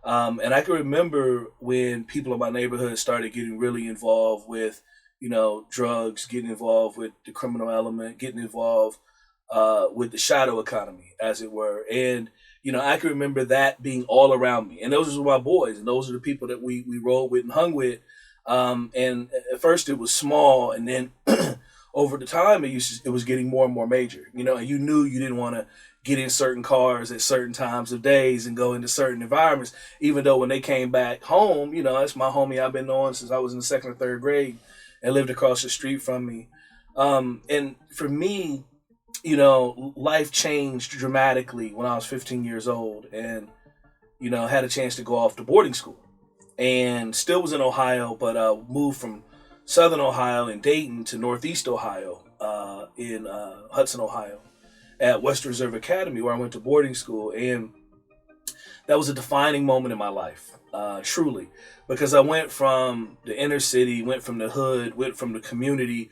And I can remember when people in my neighborhood started getting really involved with, drugs, getting involved with the criminal element, getting involved with the shadow economy, as it were. And, I can remember that being all around me. And those were my boys, and those are the people that we rolled with and hung with. And at first it was small, and then over the time it was getting more and more major. And you knew you didn't want to get in certain cars at certain times of days and go into certain environments. Even though when they came back home, that's my homie I've been knowing since I was in the second or third grade and lived across the street from me. And for me, life changed dramatically when I was 15 years old, and had a chance to go off to boarding school, and still was in Ohio, but moved from Southern Ohio in Dayton to Northeast Ohio in Hudson, Ohio, at West Reserve Academy, where I went to boarding school. And that was a defining moment in my life, truly, because I went from the inner city, went from the hood, went from the community,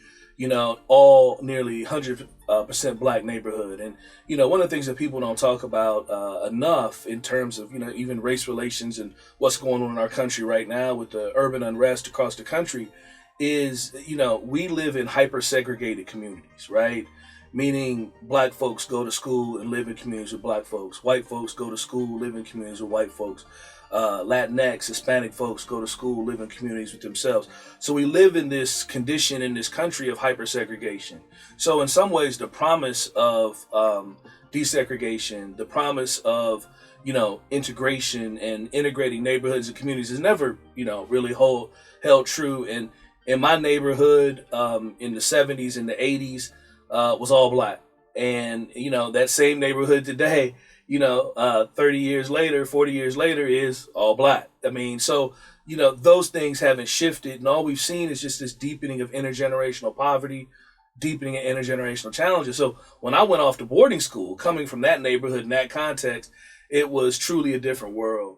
all nearly 100% black neighborhood. And, one of the things that people don't talk about enough in terms of, even race relations and what's going on in our country right now with the urban unrest across the country is, we live in hyper segregated communities, right? Meaning black folks go to school and live in communities with black folks. White folks go to school, live in communities with white folks. Latinx, Hispanic folks go to school, live in communities with themselves. So we live in this condition in this country of hyper segregation. So in some ways, the promise of desegregation, the promise of integration and integrating neighborhoods and communities is never really held true. And in my neighborhood, in the 70s and the 80s, was all black. And, that same neighborhood today, 30 years later, 40 years later is all black. I mean, so, those things haven't shifted. And all we've seen is just this deepening of intergenerational poverty, deepening of intergenerational challenges. So when I went off to boarding school, coming from that neighborhood in that context, it was truly a different world.